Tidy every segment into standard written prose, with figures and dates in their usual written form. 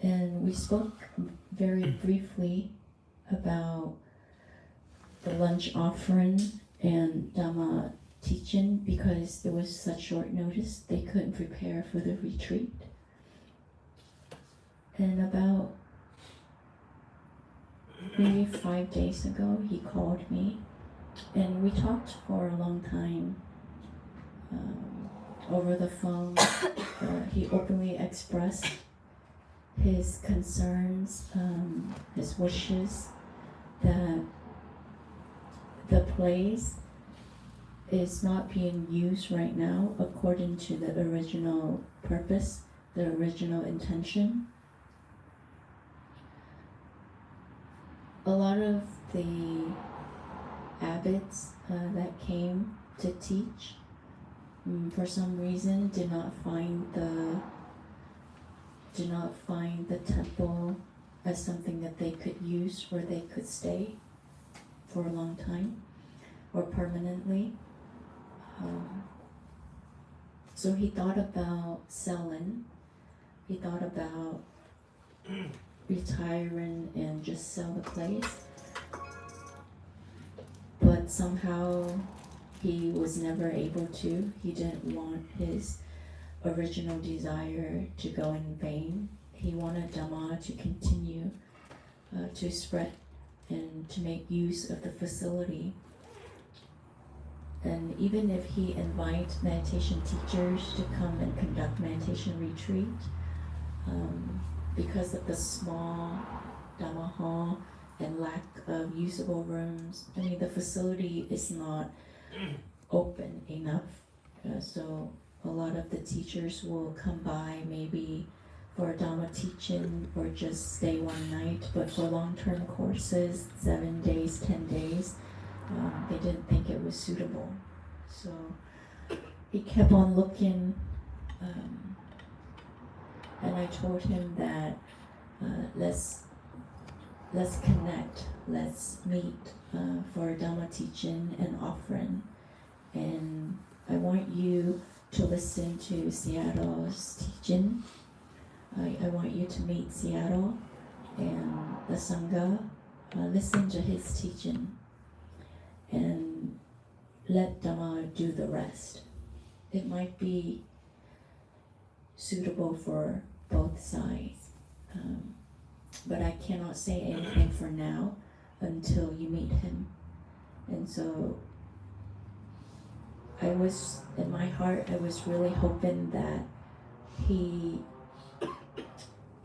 And we spoke very briefly about the lunch offering and Dhamma teaching because there was such short notice they couldn't prepare for the retreat. And about maybe 5 days ago, he called me and we talked for a long time over the phone. He openly expressed his concerns, his wishes that the place is not being used right now according to the original purpose, the original intention. A lot of the abbots that came to teach, for some reason, did not find the temple as something that they could use where they could stay for a long time or permanently. So he thought about selling. He thought about retiring and just sell the place. But somehow he was never able to. He didn't want his original desire to go in vain. He wanted Dhamma to continue to spread and to make use of the facility. And even if he invites meditation teachers to come and conduct meditation retreat, because of the small Dhamma hall and lack of usable rooms, I mean the facility is not open enough. So a lot of the teachers will come by maybe for Dhamma teaching or just stay one night, but for long-term courses, 7 days, 10 days, they didn't think it was suitable. So he kept on looking, and I told him that let's connect, let's meet for Dhamma teaching and offering. And I want you to listen to Seattle's teaching. I want you to meet Seattle and the Sangha, listen to his teaching, and let Dhamma do the rest. It might be suitable for both sides, but I cannot say anything for now until you meet him. And so in my heart, I was really hoping that he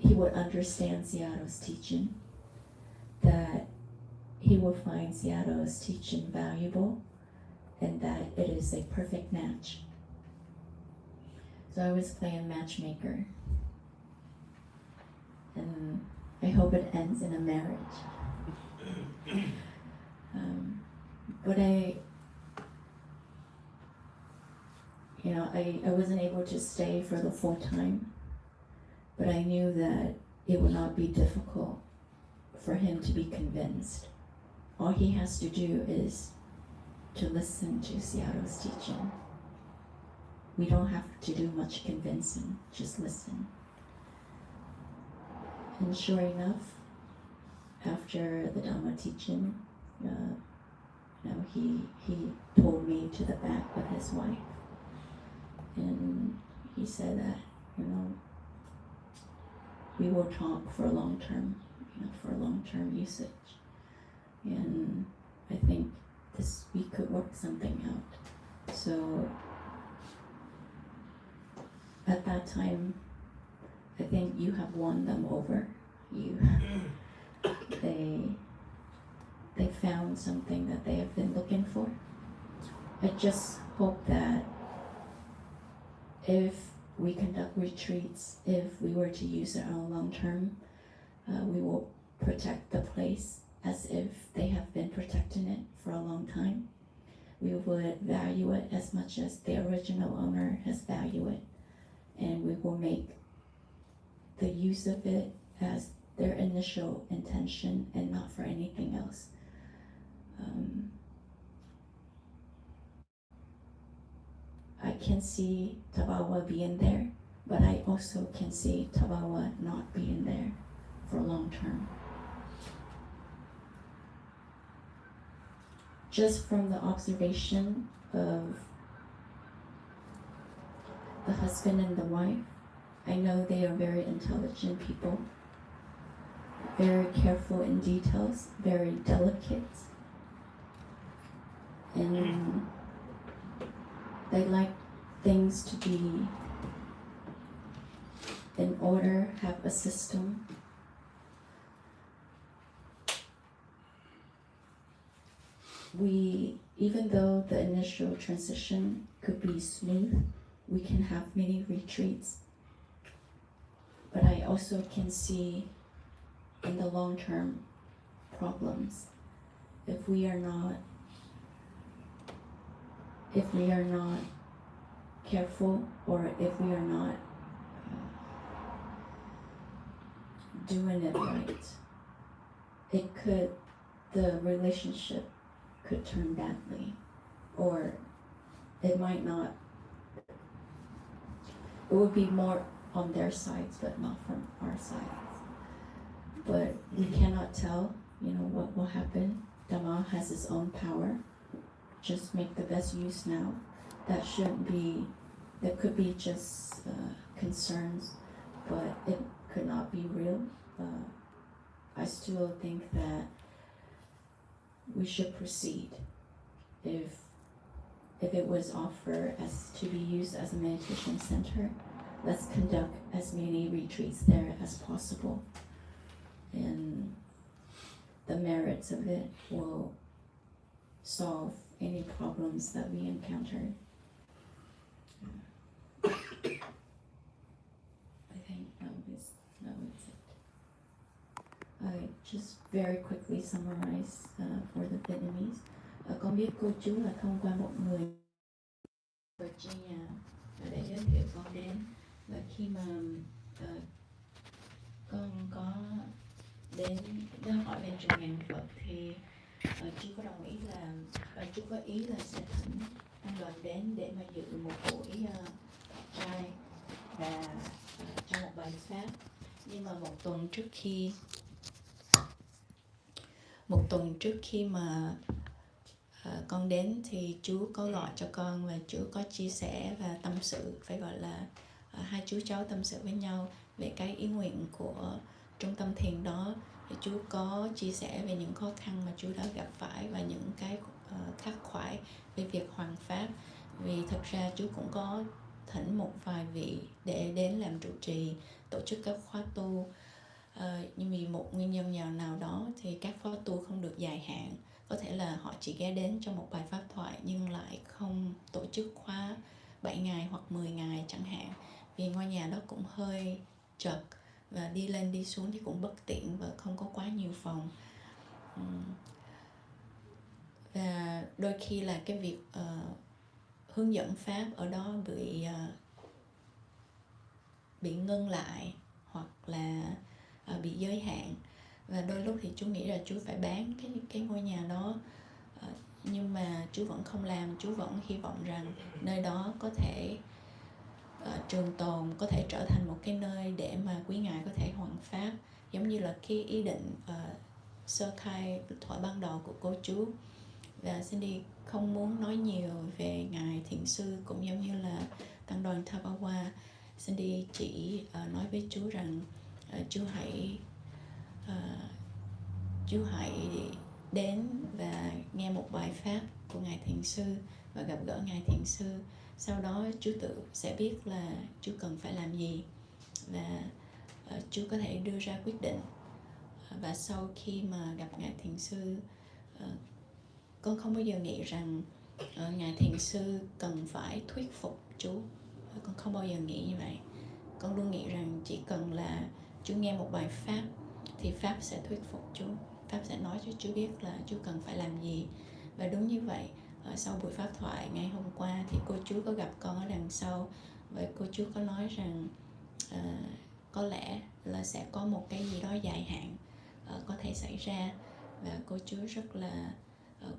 would understand Seattle's teaching, that he will find Seattle's teaching valuable, and that it is a perfect match. So I was playing matchmaker, and I hope it ends in a marriage. But I wasn't able to stay for the full time, but I knew that it would not be difficult for him to be convinced. All he has to do is to listen to Seattle's teaching. We don't have to do much convincing, just listen. And sure enough, after the Dhamma teaching, he pulled me to the back with his wife. And he said that, we will talk for long-term usage. And I think we could work something out. So at that time, I think you have won them over. They found something that they have been looking for. I just hope that if we conduct retreats, if we were to use it on long term, we will protect the place as if they have been protecting it for a long time. We would value it as much as the original owner has valued it, and we will make the use of it as their initial intention and not for anything else. I can see Tabawa being there but I also can see Tabawa not being there for long term. Just from the observation of the husband and the wife, I know they are very intelligent people, very careful in details, very delicate, and they like things to be in order, have a system. Even though the initial transition could be smooth, we can have many retreats, but I also can see in the long term problems if we are not careful, or if we are not doing it right. The relationship could turn badly, or it might not. It would be more on their sides, but not from our sides. But we cannot tell, what will happen. Dhamma has its own power. Just make the best use now. That could be just concerns, but it could not be real. I still think that we should proceed. If it was offered as to be used as a meditation center, let's conduct as many retreats there as possible. And the merits of it will solve any problems that we encounter. I think that was it. I just very quickly summarize for the Vietnamese. Con biết cô chú là thông qua một người Virginia đã giới thiệu con đến, và khi mà con có đến hỏi về trường ngàn Phật thì chú có đồng ý là chú có ý là sẽ thỉnh anh Đoàn đến để mà dự một buổi trai và cho một bài pháp. Nhưng mà một tuần trước khi mà con đến thì chú có gọi cho con và chú có chia sẻ và tâm sự, phải gọi là hai chú cháu tâm sự với nhau về cái ý nguyện của trung tâm thiền đó. Thì chú có chia sẻ về những khó khăn mà chú đã gặp phải và những cái khắc khoải về việc hoàn pháp. Vì thật ra chú cũng có thỉnh một vài vị để đến làm trụ trì, tổ chức các khóa tu. Nhưng vì một nguyên nhân nào đó thì các khóa tu không được dài hạn. Có thể là họ chỉ ghé đến cho một bài pháp thoại nhưng lại không tổ chức khóa 7 ngày hoặc 10 ngày chẳng hạn. Vì ngôi nhà đó cũng hơi chật và đi lên đi xuống thì cũng bất tiện và không có quá nhiều phòng. Và đôi khi là cái việc hướng dẫn pháp ở đó bị ngưng lại hoặc là bị giới hạn. Và đôi lúc thì chú nghĩ là chú phải bán cái ngôi nhà đó, nhưng mà chú vẫn không làm. Chú vẫn hy vọng rằng nơi đó có thể trường tồn, có thể trở thành một cái nơi để mà quý ngài có thể hoằng pháp, giống như là cái ý định sơ khai thuở ban đầu của cô chú. Và Cindy không muốn nói nhiều về ngài thiền sư cũng giống như là tăng đoàn Thabawa. Cindy chỉ nói với chú rằng chú hãy đến và nghe một bài pháp của ngài thiền sư và gặp gỡ ngài thiền sư. Sau đó chú tự sẽ biết là chú cần phải làm gì và chú có thể đưa ra quyết định. Và sau khi mà gặp ngài thiền sư, con không bao giờ nghĩ rằng ngài thiền sư cần phải thuyết phục chú. Con không bao giờ nghĩ như vậy. Con luôn nghĩ rằng chỉ cần là chú nghe một bài pháp thì pháp sẽ thuyết phục chú. Pháp sẽ nói cho chú biết là chú cần phải làm gì. Và đúng như vậy, sau buổi pháp thoại ngày hôm qua thì cô chú có gặp con ở đằng sau. Và cô chú có nói rằng có lẽ là sẽ có một cái gì đó dài hạn có thể xảy ra. Và cô chú rất là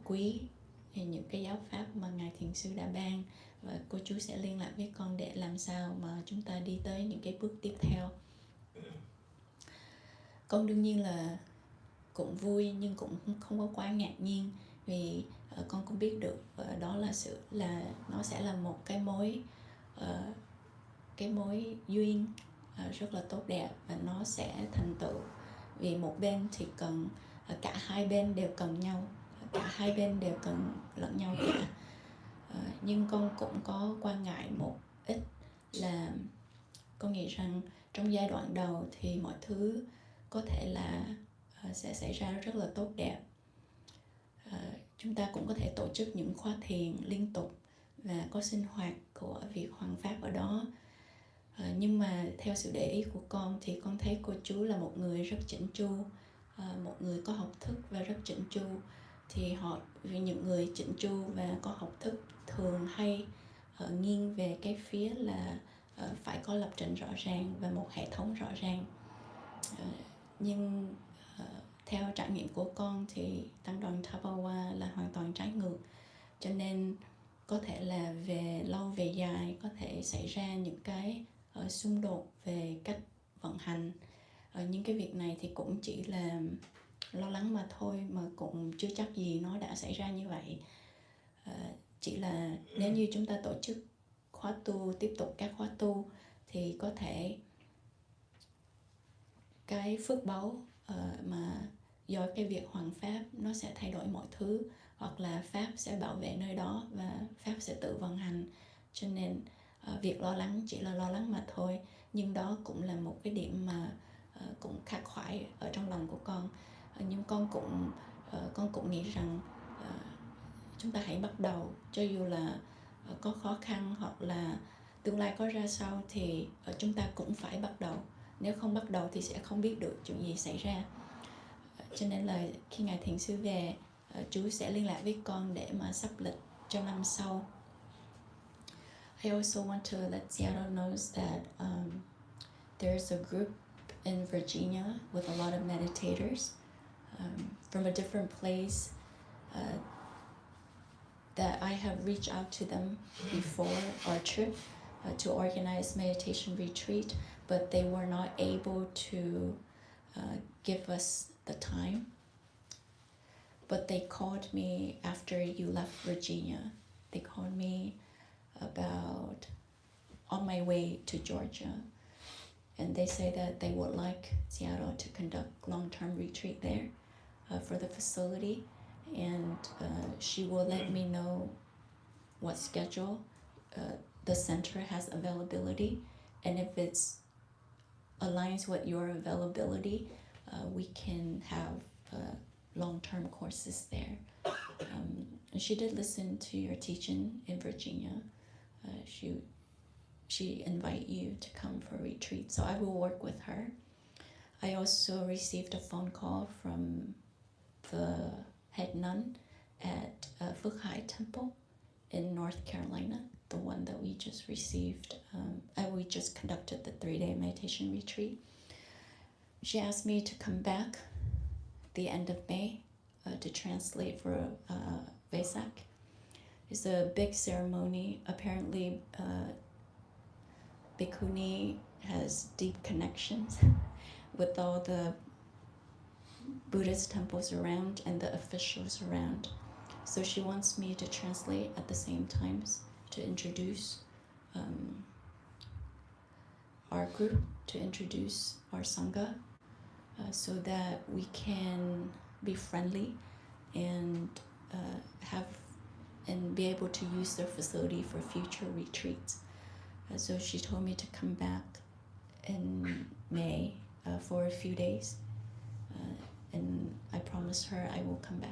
quý về những cái giáo pháp mà Ngài Thiền Sư đã ban, và cô chú sẽ liên lạc với con để làm sao mà chúng ta đi tới những cái bước tiếp theo. Con đương nhiên là cũng vui nhưng cũng không có quá ngạc nhiên, vì con cũng biết được đó là nó sẽ là một cái mối duyên rất là tốt đẹp, và nó sẽ thành tựu vì một bên thì cần, cả hai bên đều cần nhau, cả hai bên đều cần lẫn nhau cả. Nhưng con cũng có quan ngại một ít là con nghĩ rằng trong giai đoạn đầu thì mọi thứ có thể là sẽ xảy ra rất là tốt đẹp. Chúng ta cũng có thể tổ chức những khóa thiền liên tục và có sinh hoạt của việc hoằng pháp ở đó. Nhưng mà theo sự để ý của con thì con thấy cô chú là một người rất chỉnh chu, một người có học thức và rất chỉnh chu. Thì vì những người chỉnh chu và có học thức thường hay nghiêng về cái phía là phải có lập trình rõ ràng và một hệ thống rõ ràng. Nhưng theo trải nghiệm của con thì tăng đoàn Thabawa là hoàn toàn trái ngược. Cho nên có thể là về lâu về dài có thể xảy ra những cái xung đột về cách vận hành. Những cái việc này thì cũng chỉ là lo lắng mà thôi, mà cũng chưa chắc gì nó đã xảy ra như vậy. Chỉ là nếu như chúng ta tổ chức khóa tu, tiếp tục các khóa tu, thì có thể cái phước báu mà do cái việc hoằng pháp nó sẽ thay đổi mọi thứ, hoặc là pháp sẽ bảo vệ nơi đó và pháp sẽ tự vận hành. Cho nên việc lo lắng chỉ là lo lắng mà thôi, nhưng đó cũng là một cái điểm mà cũng khắc khoải ở trong lòng của con. Nhưng con cũng nghĩ rằng chúng ta hãy bắt đầu, cho dù là có khó khăn hoặc là tương lai có ra sao thì chúng ta cũng phải bắt đầu. Nếu không bắt đầu thì sẽ không biết được chuyện gì xảy ra. Cho nên là khi Ngài Thiền Sư về, chú sẽ liên lạc với con để mà sắp lịch cho năm sau. I also want to let Seattle knows that there's a group in Virginia with a lot of meditators from a different place that I have reached out to them before our trip to organize meditation retreat, but they were not able to give us the time. But they called me after you left Virginia. They called me about on my way to Georgia. And they say that they would like Seattle to conduct long-term retreat there for the facility. And she will let me know what schedule the center has availability. And if it's aligns with your availability, we can have long-term courses there. And she did listen to your teaching in Virginia. She invite you to come for a retreat, so I will work with her. I also received a phone call from the head nun at Phước Hải Temple in North Carolina, the one that we just received. We just conducted the 3-day meditation retreat. She asked me to come back the end of May to translate for Vesak. It's a big ceremony. Apparently, Bhikkhuni has deep connections with all the Buddhist temples around and the officials around. So she wants me to translate at the same times to introduce our group, to introduce our Sangha, so that we can be friendly and be able to use their facility for future retreats. So she told me to come back in May for a few days, and I promised her I will come back.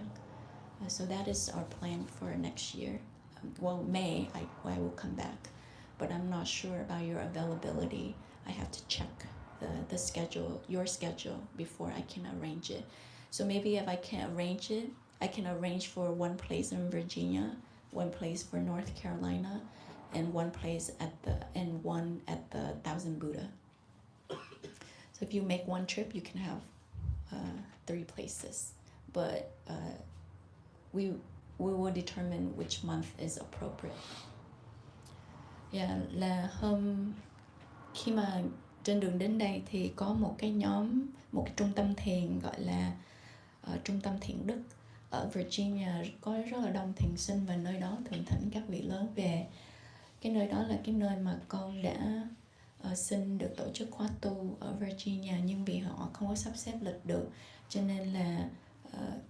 So that is our plan for next year. May I will come back, but I'm not sure about your availability. I have to check the schedule, your schedule, before I can arrange it. So maybe if I can't arrange it, I can arrange for one place in Virginia, one place for North Carolina, and one at the Thousand Buddha. So if you make one trip, you can have 3 places. But we will determine which month is appropriate. Là khi mà trên đường đến đây thì có một cái trung tâm thiền gọi là trung tâm thiền đức ở Virginia, có rất là đông thiền sinh và nơi đó thường thỉnh các vị lớn về. Cái nơi đó là cái nơi mà con đã xin được tổ chức khóa tu ở Virginia, nhưng vì họ không có sắp xếp lịch được cho nên là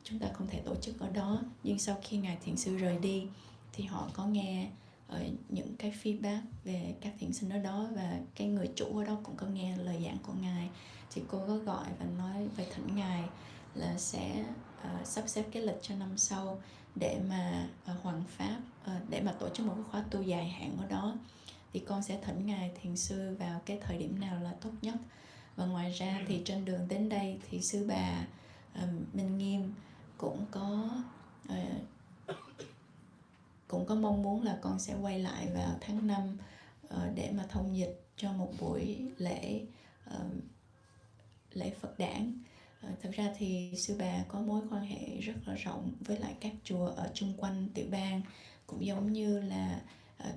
chúng ta không thể tổ chức ở đó. Nhưng sau khi ngài thiền sư rời đi thì họ có nghe những cái feedback về các thiền sinh ở đó, và cái người chủ ở đó cũng có nghe lời giảng của ngài, thì cô có gọi và nói về thỉnh ngài là sẽ sắp xếp cái lịch cho năm sau để mà hoằng pháp, để mà tổ chức một cái khóa tu dài hạn ở đó. Thì con sẽ thỉnh ngài thiền sư vào cái thời điểm nào là tốt nhất. Và ngoài ra thì trên đường đến đây thì sư bà Minh Nghiêm cũng có mong muốn là con sẽ quay lại vào tháng 5 để mà thông dịch cho một buổi lễ Phật đản. Thực ra thì sư bà có mối quan hệ rất là rộng với lại các chùa ở chung quanh tiểu bang, cũng giống như là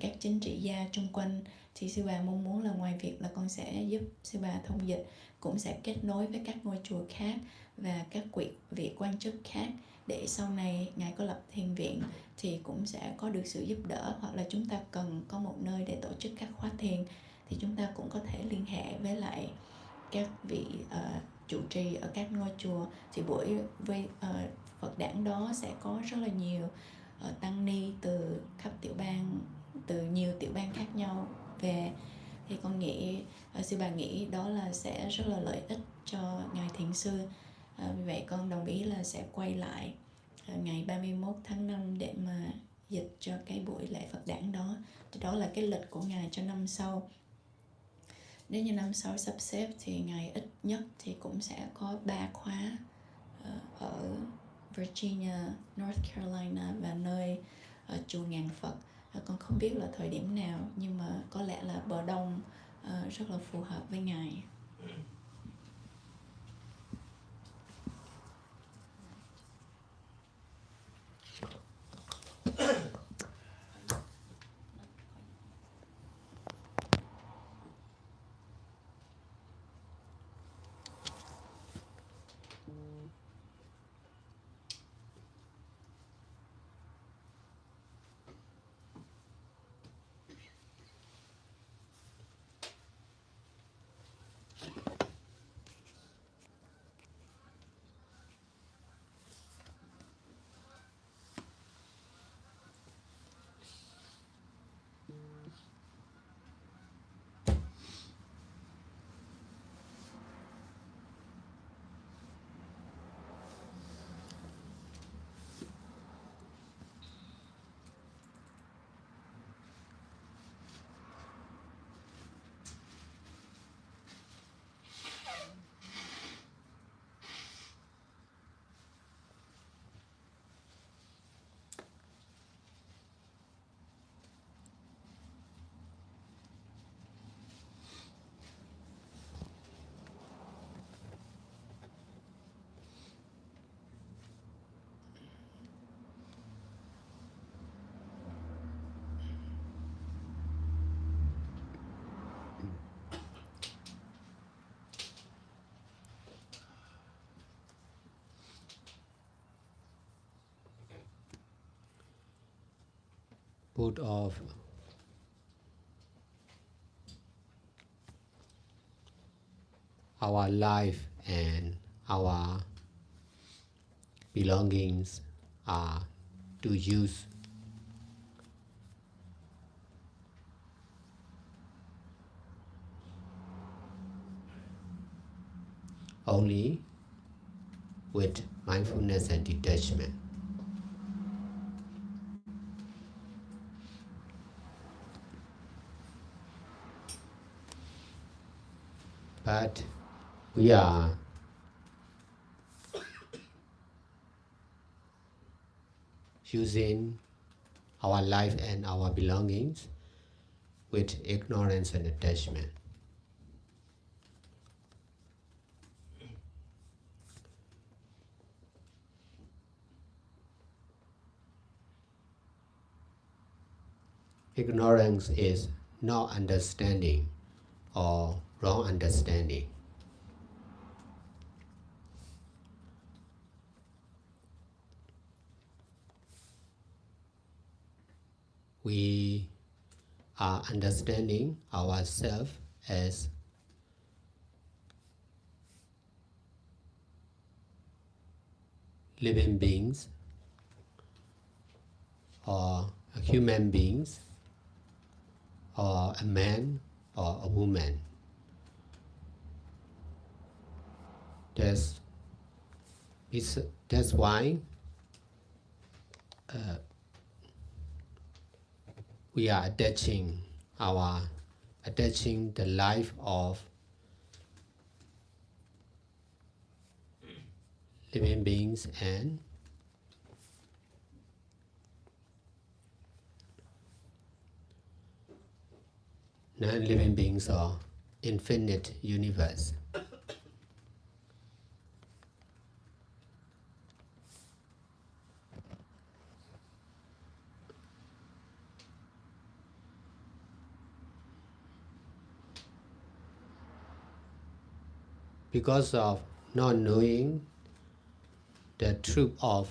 các chính trị gia chung quanh. Thì sư bà mong muốn là ngoài việc là con sẽ giúp sư bà thông dịch, cũng sẽ kết nối với các ngôi chùa khác và các vị quan chức khác, để sau này ngài có lập thiền viện thì cũng sẽ có được sự giúp đỡ, hoặc là chúng ta cần có một nơi để tổ chức các khóa thiền thì chúng ta cũng có thể liên hệ với lại các vị trụ trì ở các ngôi chùa. Thì buổi Phật đản đó sẽ có rất là nhiều tăng ni từ khắp tiểu bang, từ nhiều tiểu bang khác nhau về. Thì con nghĩ, sư bà nghĩ đó là sẽ rất là lợi ích cho ngài thiền sư. Vì vậy con đồng ý là sẽ quay lại ngày 31 tháng 5 để mà dịch cho cái buổi lễ Phật đản đó. Thì đó là cái lịch của ngài cho năm sau. Nếu như năm sau sắp xếp thì ngày ít nhất thì cũng sẽ có 3 khóa ở Virginia, North Carolina và nơi chùa Ngàn Phật. Con không biết là thời điểm nào, nhưng mà có lẽ là bờ đông rất là phù hợp với ngài. Put off our life and our belongings are to use only with mindfulness and detachment. But we are using our life and our belongings with ignorance and attachment. ignorance is not understanding or wrong understanding. We are understanding ourselves as living beings or human beings or a man or a woman. That's why we are attaching the life of living beings and non-living beings or infinite universe. Because of not knowing the truth of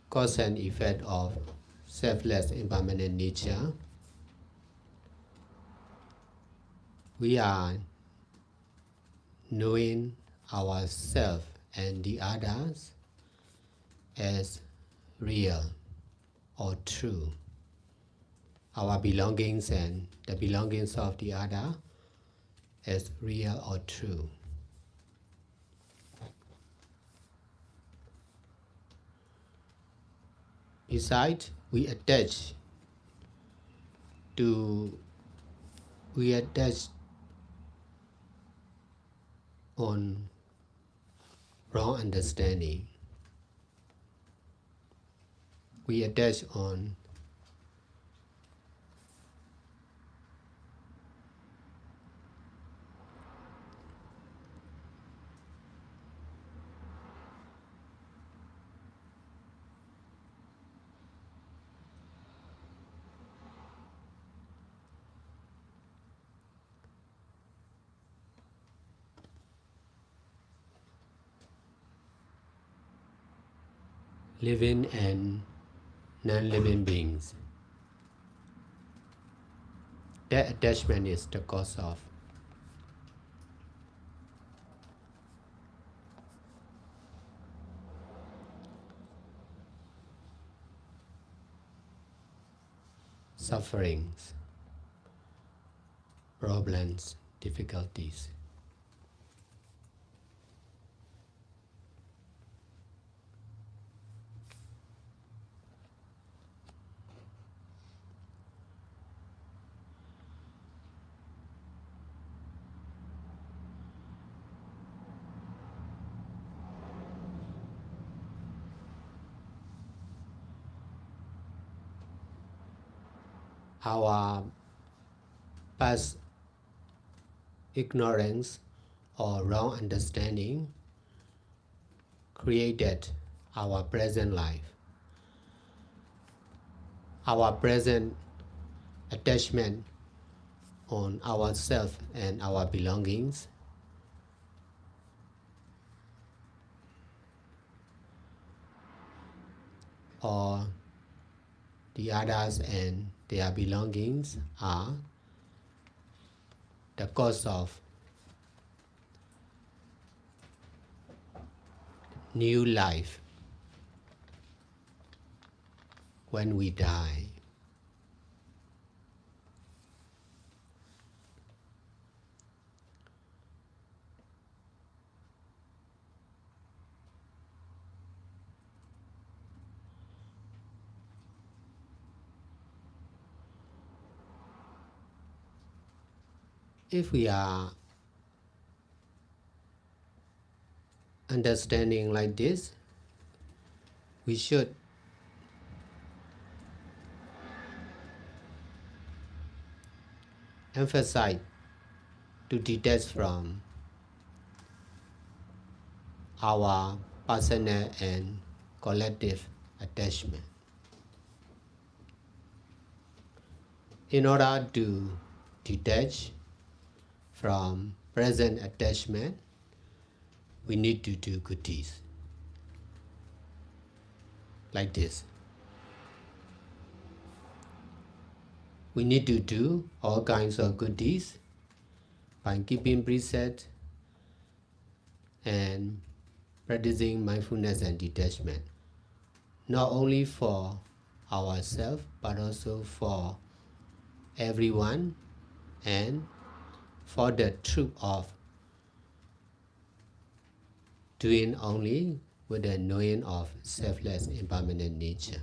cause and effect of selfless impermanent nature, we are knowing ourselves and the others as real or true. Our belongings and the belongings of the other as real or true. Besides, we attach on wrong understanding. We attach on living and non-living beings. That attachment is the cause of sufferings, problems, difficulties. Our past ignorance or wrong understanding created our present life. Our present attachment on ourselves and our belongings or the others and their belongings are the cause of new life when we die. If we are understanding like this, we should emphasize to detach from our personal and collective attachment. In order to detach from present attachment, we need to do good deeds like this. We need to do all kinds of good deeds by keeping precepts and practicing mindfulness and detachment, not only for ourselves but also for everyone and for the truth of doing only with the knowing of selfless impermanent nature.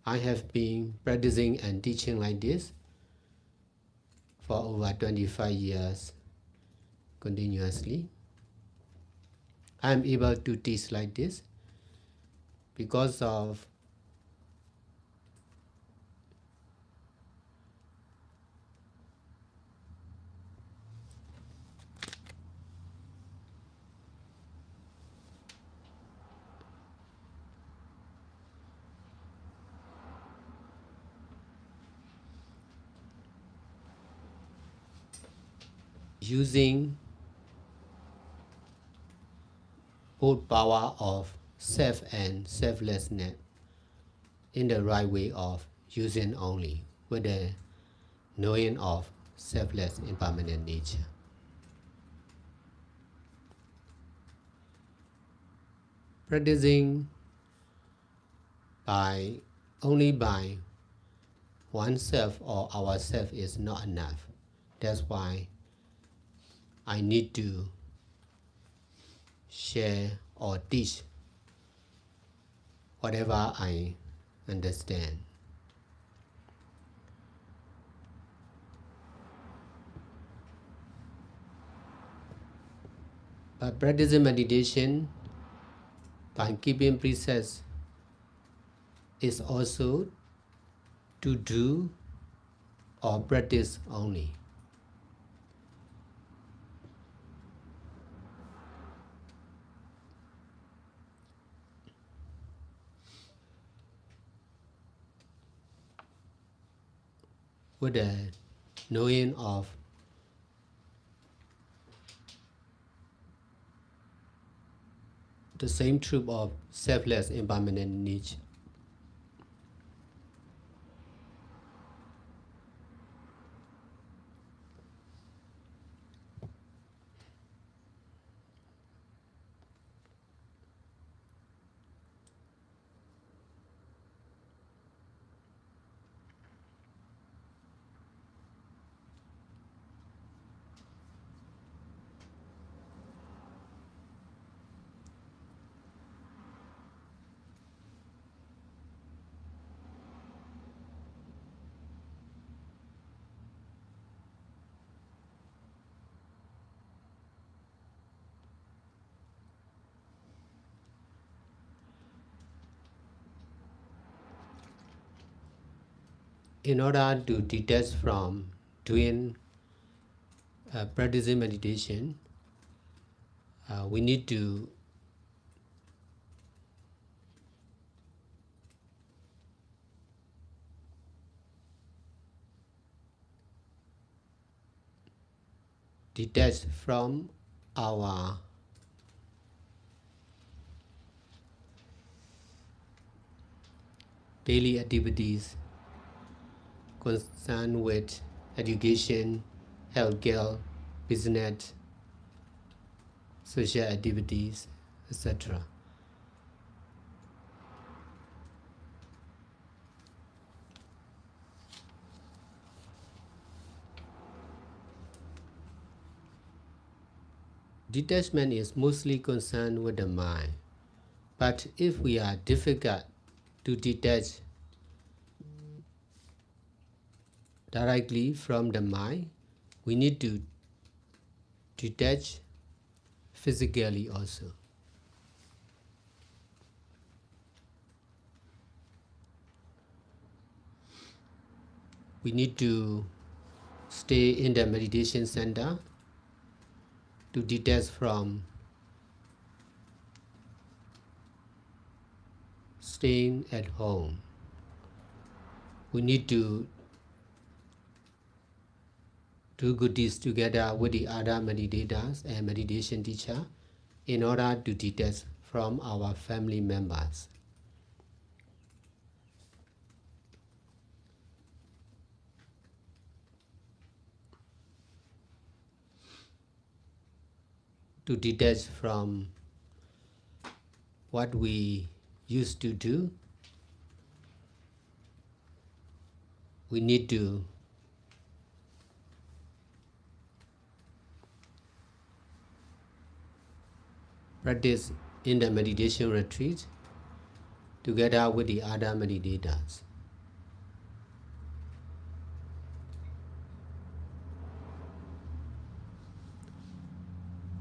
I have been practicing and teaching like this for over 25 years continuously. I am able to teach like this because of using both power of self and selflessness in the right way of using only with the knowing of selfless impermanent nature. Practicing only by oneself or ourself is not enough. That's why I need to share or teach whatever I understand. But practicing meditation by keeping precepts is also to do or practice only. With the knowing of the same truth of selfless impermanent nature. In order to detach from doing practicing meditation, we need to detach from our daily activities concerned with education, healthcare, business, social activities, etc. Detachment is mostly concerned with the mind, but if we are difficult to detach directly from the mind, we need to detach physically also. We need to stay in the meditation center to detach from staying at home. We need to do good deeds together with the other meditators and meditation teacher in order to detach from our family members. To detach from what we used to do, we need to practice in the meditation retreat together with the other meditators.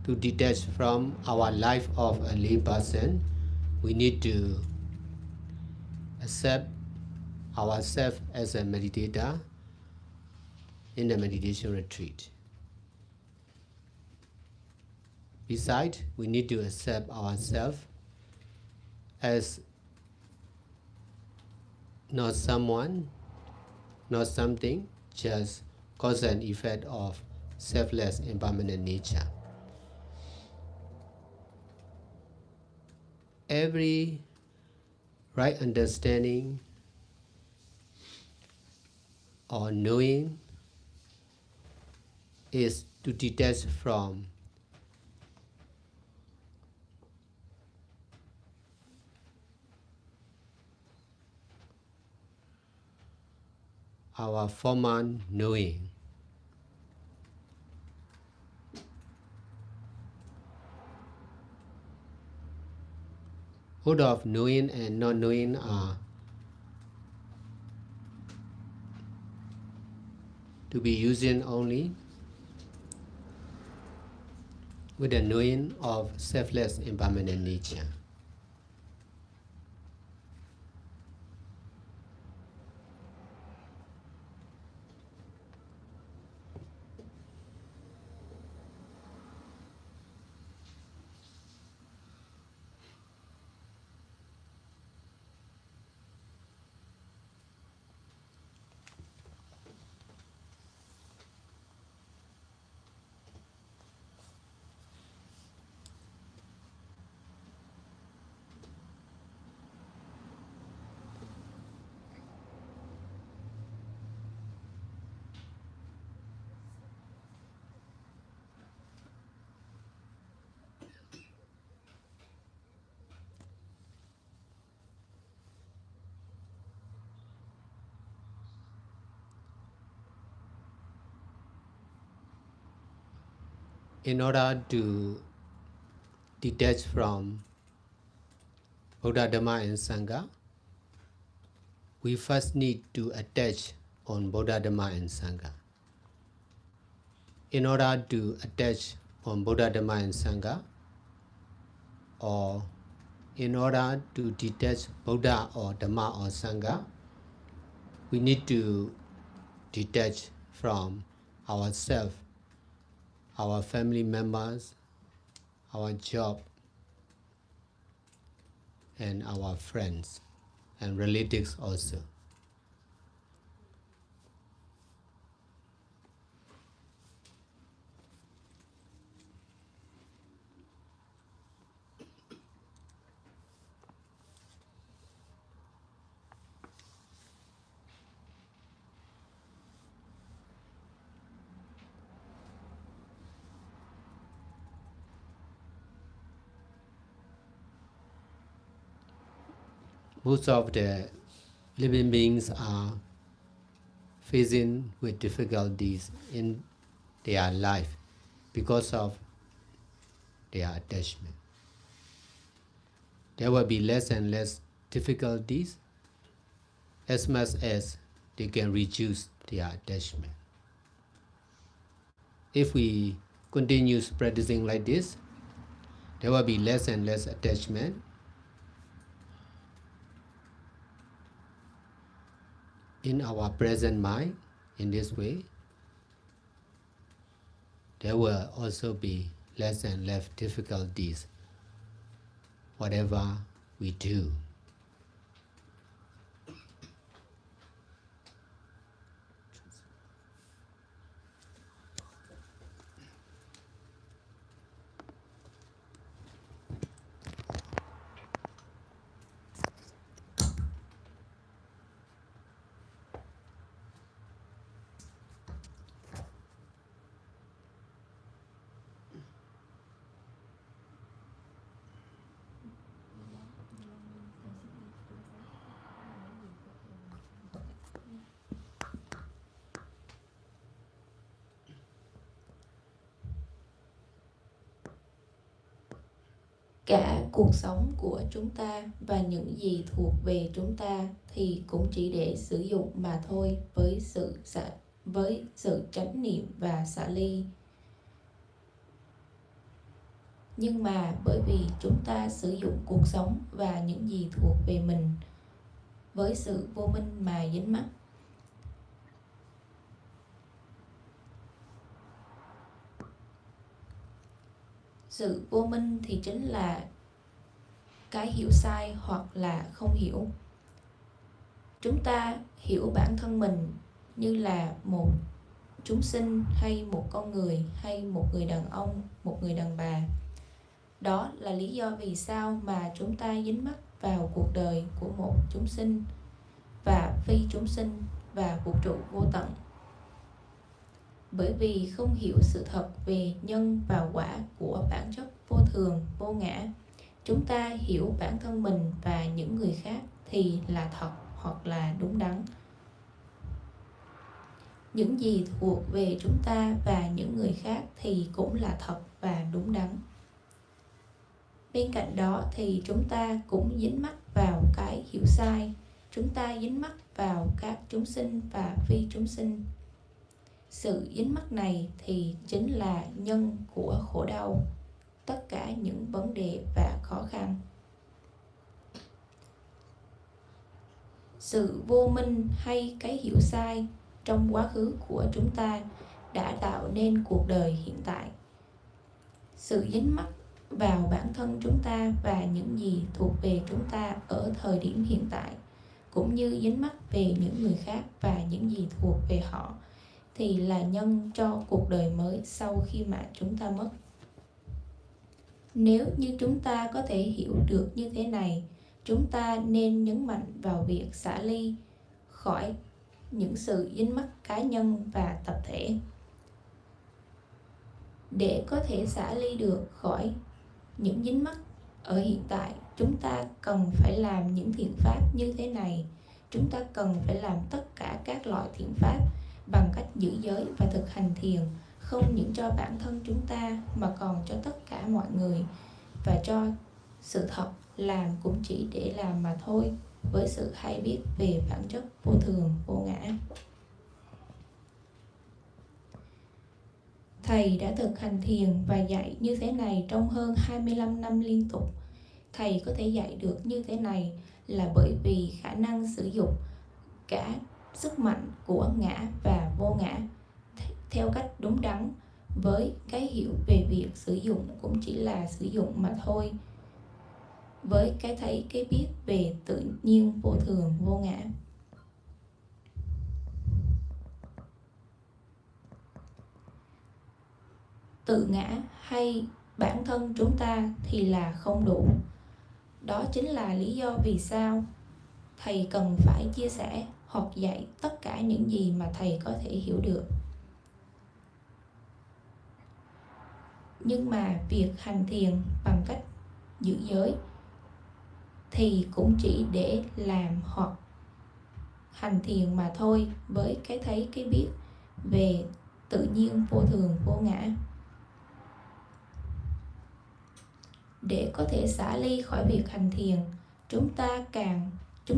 To detach from our life of a lay person, we need to accept ourselves as a meditator in the meditation retreat. Besides, we need to accept ourselves as not someone, not something, just cause and effect of selfless impermanent nature. Every right understanding or knowing is to detach from our former knowing. Both of knowing and not knowing are to be using only with the knowing of selfless impermanent nature. In order to detach from Buddha, Dhamma and Sangha, we first need to attach on Buddha, Dhamma and Sangha. In order to attach on Buddha, Dhamma and Sangha, or in order to detach Buddha or Dhamma or Sangha, we need to detach from ourselves, our family members, our job, and our friends and relatives also. Most of the living beings are facing with difficulties in their life because of their attachment. There will be less and less difficulties as much as they can reduce their attachment. If we continue practicing like this, there will be less and less attachment. In our present mind, in this way, there will also be less and less difficulties, whatever we do. Cả cuộc sống của chúng ta và những gì thuộc về chúng ta thì cũng chỉ để sử dụng mà thôi, với sự chánh niệm và xả ly. Nhưng mà bởi vì chúng ta sử dụng cuộc sống và những gì thuộc về mình với sự vô minh mà dính mắc. Sự vô minh thì chính là cái hiểu sai hoặc là không hiểu. Chúng ta hiểu bản thân mình như là một chúng sinh hay một con người hay một người đàn ông, một người đàn bà. Đó là lý do vì sao mà chúng ta dính mắc vào cuộc đời của một chúng sinh và phi chúng sinh và vũ trụ vô tận. Bởi vì không hiểu sự thật về nhân và quả của bản chất vô thường, vô ngã, chúng ta hiểu bản thân mình và những người khác thì là thật hoặc là đúng đắn. Những gì thuộc về chúng ta và những người khác thì cũng là thật và đúng đắn. Bên cạnh đó thì chúng ta cũng dính mắc vào cái hiểu sai. Chúng ta dính mắc vào các chúng sinh và phi chúng sinh. Sự dính mắc này thì chính là nhân của khổ đau, tất cả những vấn đề và khó khăn. Sự vô minh hay cái hiểu sai trong quá khứ của chúng ta đã tạo nên cuộc đời hiện tại. Sự dính mắc vào bản thân chúng ta và những gì thuộc về chúng ta ở thời điểm hiện tại, cũng như dính mắc về những người khác và những gì thuộc về họ, thì là nhân cho cuộc đời mới sau khi mà chúng ta mất. Nếu như chúng ta có thể hiểu được như thế này, chúng ta nên nhấn mạnh vào việc xả ly khỏi những sự dính mắc cá nhân và tập thể. Để có thể xả ly được khỏi những dính mắc ở hiện tại, chúng ta cần phải làm những thiện pháp như thế này. Chúng ta cần phải làm tất cả các loại thiện pháp bằng cách giữ giới và thực hành thiền, không những cho bản thân chúng ta mà còn cho tất cả mọi người, và cho sự thật làm cũng chỉ để làm mà thôi, với sự hay biết về bản chất vô thường, vô ngã. Thầy đã thực hành thiền và dạy như thế này trong hơn 25 năm liên tục. Thầy có thể dạy được như thế này là bởi vì khả năng sử dụng cả sức mạnh của ngã và vô ngã theo cách đúng đắn, với cái hiểu về việc sử dụng cũng chỉ là sử dụng mà thôi, với cái thấy cái biết về tự nhiên vô thường vô ngã. Tự ngã hay bản thân chúng ta thì là không đủ. Đó chính là lý do vì sao thầy cần phải chia sẻ hoặc dạy tất cả những gì mà thầy có thể hiểu được. Nhưng mà việc hành thiền bằng cách giữ giới thì cũng chỉ để làm hoặc hành thiền mà thôi, với cái thấy cái biết về tự nhiên vô thường vô ngã. Để có thể xả ly khỏi việc hành thiền, chúng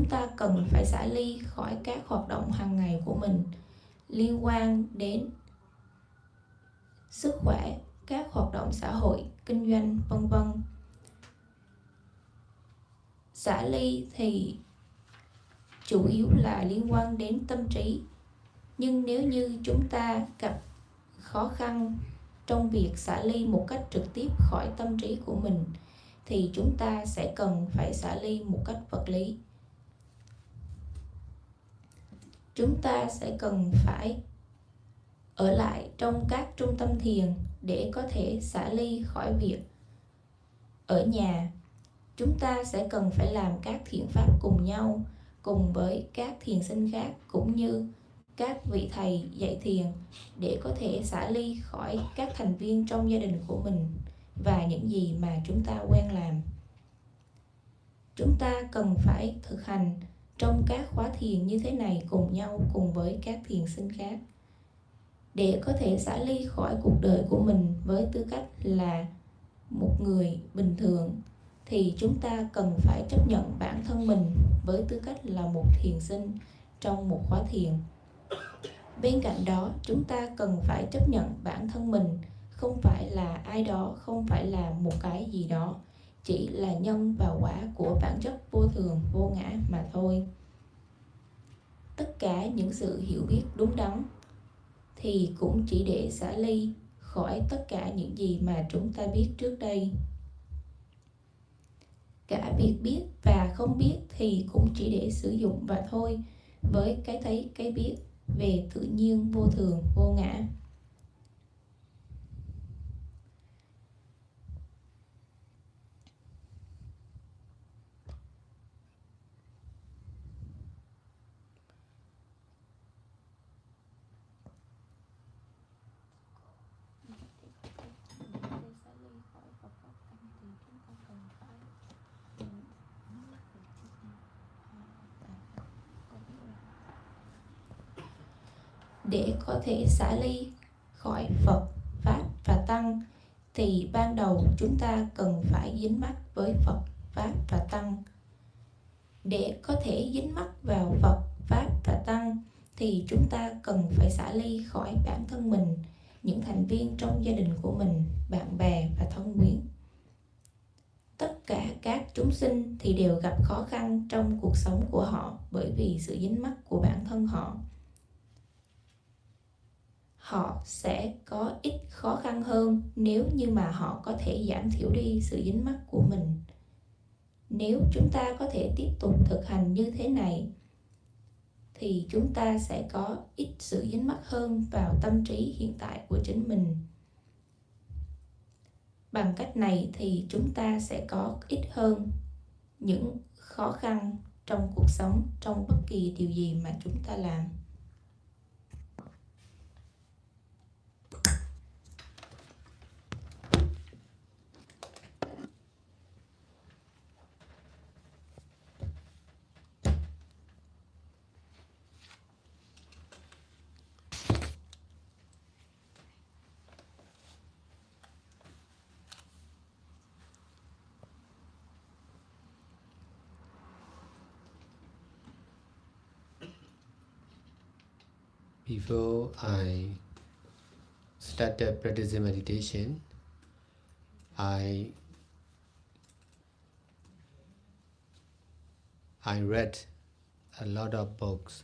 ta cần phải xả ly khỏi các hoạt động hàng ngày của mình liên quan đến sức khỏe, các hoạt động xã hội, kinh doanh, vân vân. Xả ly thì chủ yếu là liên quan đến tâm trí. Nhưng nếu như chúng ta gặp khó khăn trong việc xả ly một cách trực tiếp khỏi tâm trí của mình, thì chúng ta sẽ cần phải xả ly một cách vật lý. Chúng ta sẽ cần phải ở lại trong các trung tâm thiền để có thể xả ly khỏi việc ở nhà. Chúng ta sẽ cần phải làm các thiện pháp cùng nhau, cùng với các thiền sinh khác cũng như các vị thầy dạy thiền, để có thể xả ly khỏi các thành viên trong gia đình của mình và những gì mà chúng ta quen làm. Chúng ta cần phải thực hành trong các khóa thiền như thế này cùng nhau cùng với các thiền sinh khác, để có thể xả ly khỏi cuộc đời của mình với tư cách là một người bình thường, thì chúng ta cần phải chấp nhận bản thân mình với tư cách là một thiền sinh trong một khóa thiền. Bên cạnh đó, chúng ta cần phải chấp nhận bản thân mình không phải là ai đó, không phải là một cái gì đó, chỉ là nhân và quả của bản chất vô thường, vô ngã mà thôi. Tất cả những sự hiểu biết đúng đắn thì cũng chỉ để xả ly khỏi tất cả những gì mà chúng ta biết trước đây. Cả việc biết và không biết thì cũng chỉ để sử dụng và thôi, với cái thấy cái biết về tự nhiên vô thường vô ngã. Để có thể xả ly khỏi Phật, Pháp và Tăng thì ban đầu chúng ta cần phải dính mắc với Phật, Pháp và Tăng. Để có thể dính mắc vào Phật, Pháp và Tăng thì chúng ta cần phải xả ly khỏi bản thân mình, những thành viên trong gia đình của mình, bạn bè và thân quyến. Tất cả các chúng sinh thì đều gặp khó khăn trong cuộc sống của họ bởi vì sự dính mắc của bản thân họ. Họ sẽ có ít khó khăn hơn nếu như mà họ có thể giảm thiểu đi sự dính mắc của mình. Nếu chúng ta có thể tiếp tục thực hành như thế này thì chúng ta sẽ có ít sự dính mắc hơn vào tâm trí hiện tại của chính mình. Bằng cách này thì chúng ta sẽ có ít hơn những khó khăn trong cuộc sống, trong bất kỳ điều gì mà chúng ta làm. Before I started practicing meditation, I read a lot of books,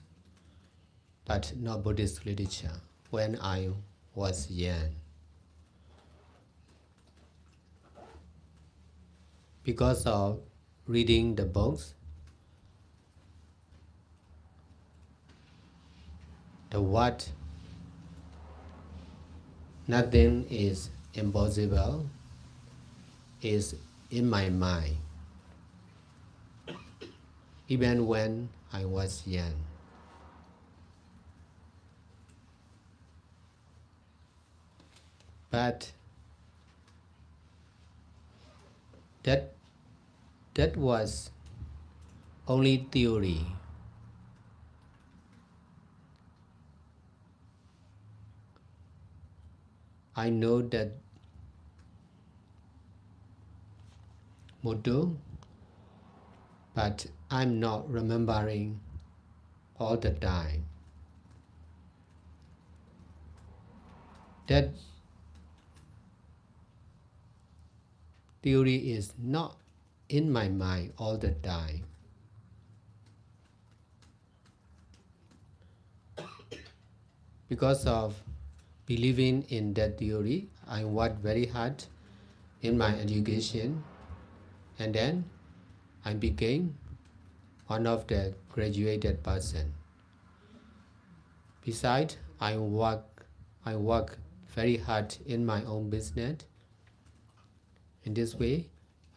but not Buddhist literature, when I was young. Because of reading the books, the word "nothing is impossible" is in my mind, even when I was young. But that was only theory. I know that motto, but I'm not remembering all the time. That theory is not in my mind all the time. Because of believing in that theory, I worked very hard in my education, and then I became one of the graduated person. Besides, I work very hard in my own business. In this way,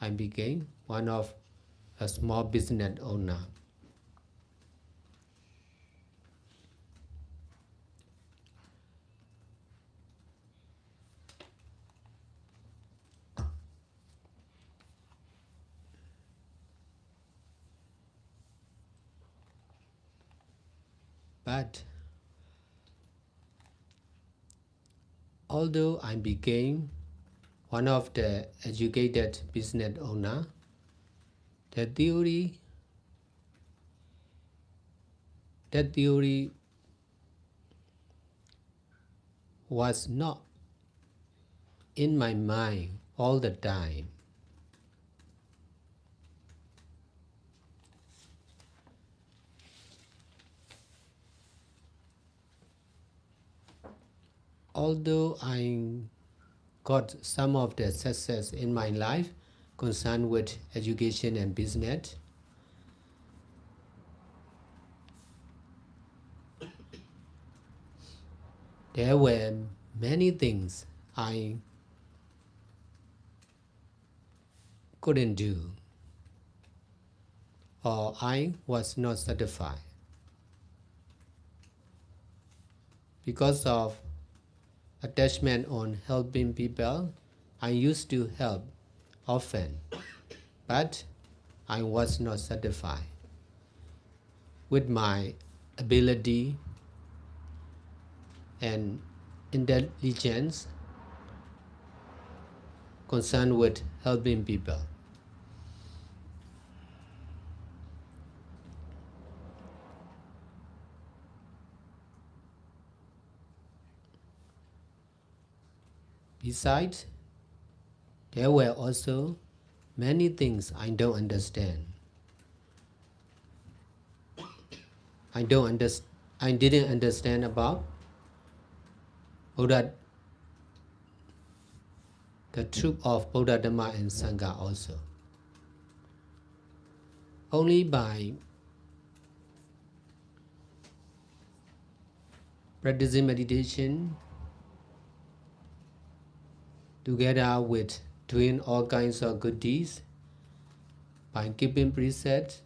I became one of a small business owner. But although I became one of the educated business owner, That theory was not in my mind all the time. Although I got some of the success in my life concerned with education and business, there were many things I couldn't do, or I was not satisfied. Because of attachment on helping people, I used to help often, but I was not satisfied with my ability and intelligence concerned with helping people. Besides, there were also many things I don't understand. I didn't understand about Buddha, the truth of Buddha, Dhamma, and Sangha also. Only by practicing meditation together with doing all kinds of good deeds, by keeping precepts,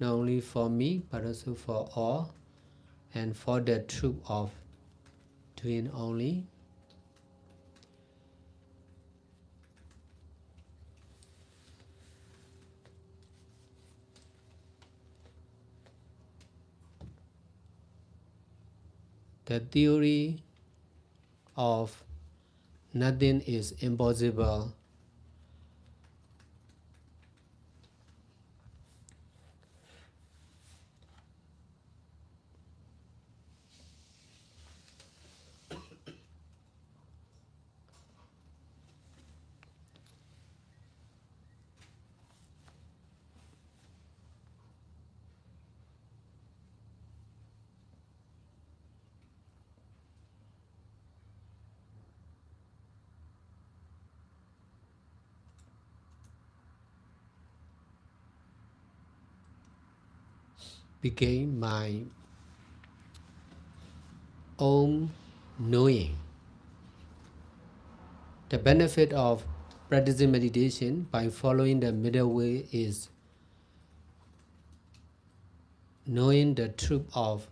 not only for me but also for all, and for the truth of doing only, the theory of nothing is impossible became my own knowing. The benefit of practicing meditation by following the middle way is knowing the truth of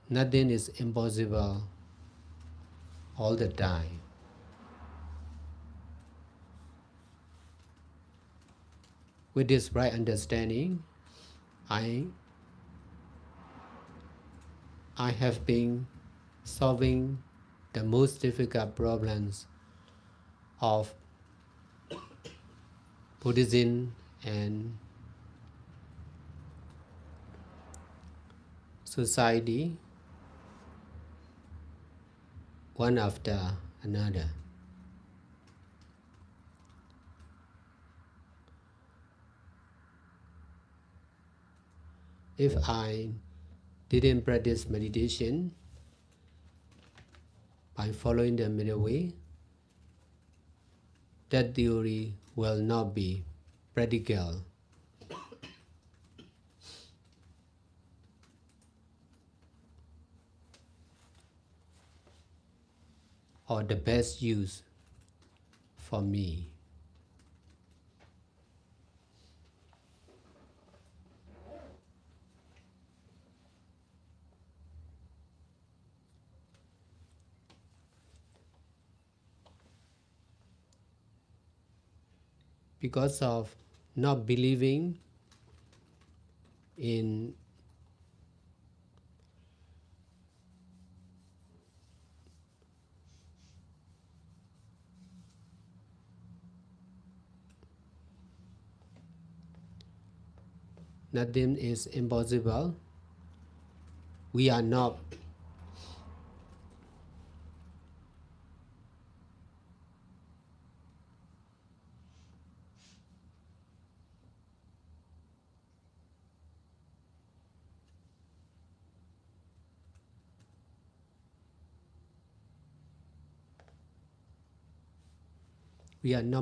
nothing is impossible all the time. With this right understanding, I have been solving the most difficult problems of Buddhism and society one after another. If I didn't practice meditation by following the middle way, that theory will not be practical. Or the best use for me. Because of not believing in nothing is impossible. We are not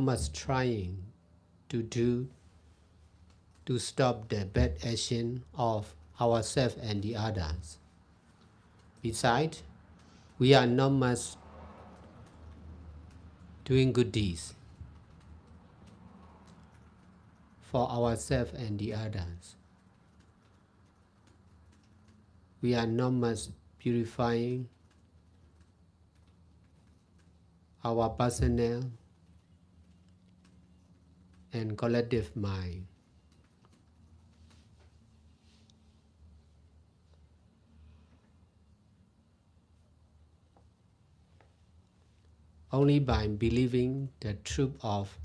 much trying to stop the bad action of ourselves and the others. Besides, we are not much doing good deeds for ourselves and the others. We are not much purifying our personal and collective mind. Only by believing the truth of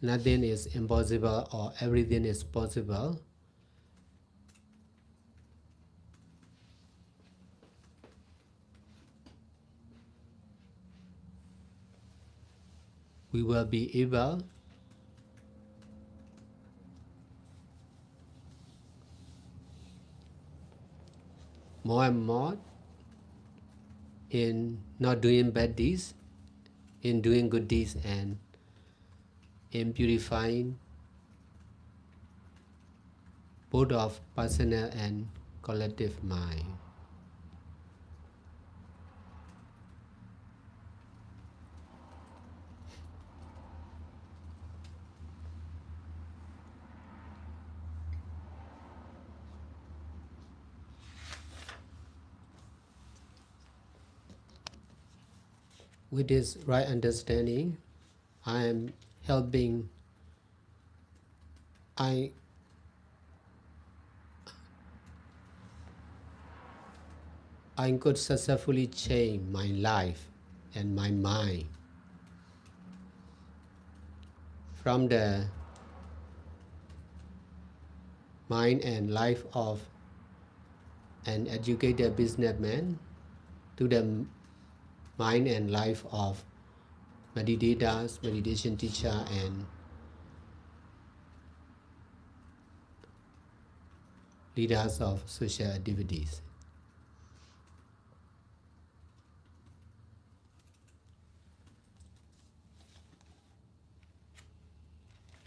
nothing is impossible or everything is possible, we will be able more and more in not doing bad deeds, in doing good deeds, and in purifying both of personal and collective mind. With this right understanding, I am helping, I could successfully change my life and my mind from the mind and life of an educated businessman to the mind and life of meditators, meditation teacher, and leaders of social activities.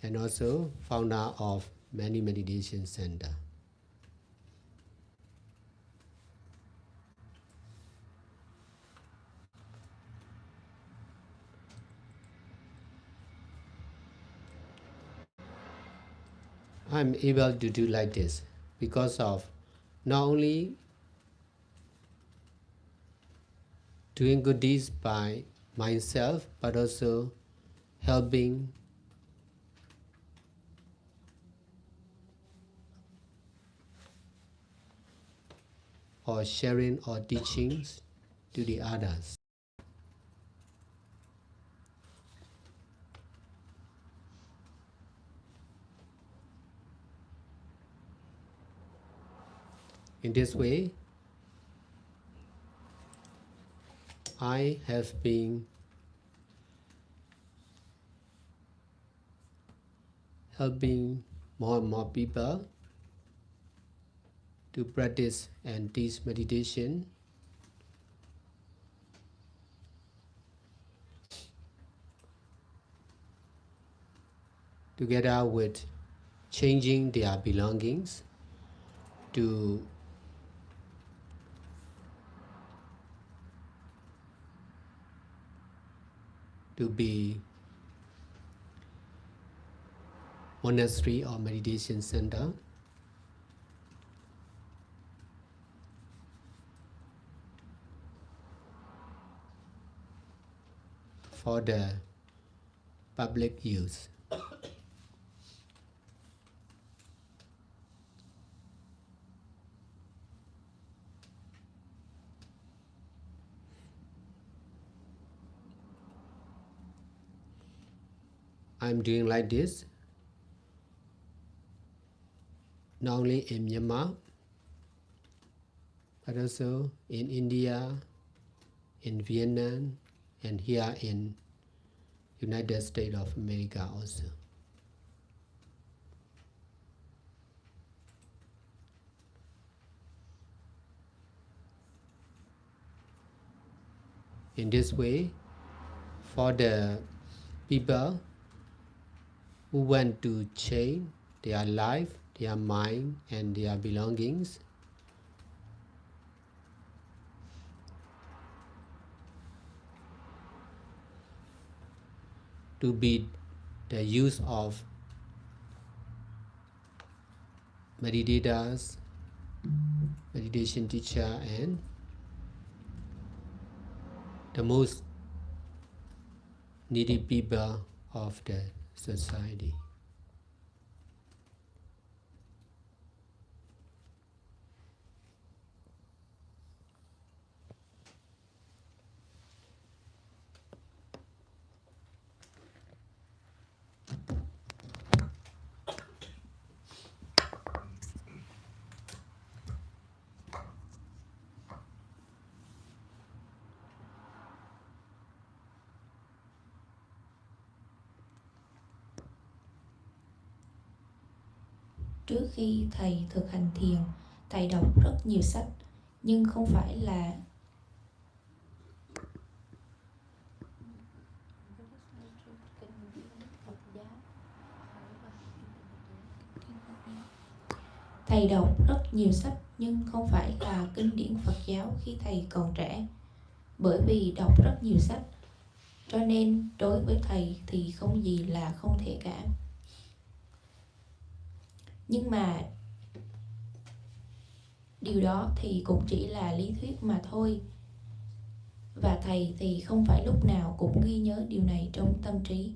And also founder of many meditation centers. I'm able to do like this because of not only doing good deeds by myself, but also helping or sharing our teachings to the others. In this way, I have been helping more and more people to practice and teach meditation together with changing their belongings to be monastery or meditation center for the public use. I'm doing like this not only in Myanmar, but also in India, in Vietnam, and here in United States of America also. In this way, for the people who want to change their life, their mind, and their belongings, to be the use of meditators, meditation teacher, and the most needy people of the society. Trước khi thầy thực hành thiền, thầy đọc rất nhiều sách, nhưng không phải là thầy đọc rất nhiều sách nhưng không phải là kinh điển Phật giáo khi thầy còn trẻ. Bởi vì đọc rất nhiều sách, cho nên đối với thầy thì không gì là không thể cả. Nhưng mà điều đó thì cũng chỉ là lý thuyết mà thôi. Và thầy thì không phải lúc nào cũng ghi nhớ điều này trong tâm trí.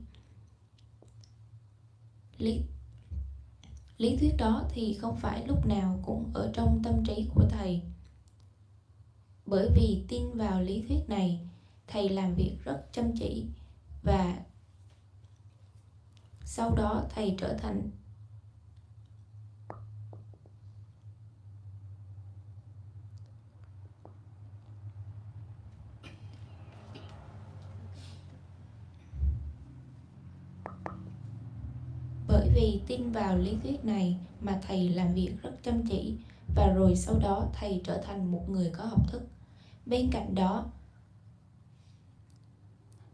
Lý thuyết đó thì không phải lúc nào cũng ở trong tâm trí của thầy. Bởi vì tin vào lý thuyết này, thầy làm việc rất chăm chỉ và sau đó thầy trở thành Bởi vì tin vào lý thuyết này mà thầy làm việc rất chăm chỉ và rồi sau đó thầy trở thành một người có học thức. Bên cạnh đó,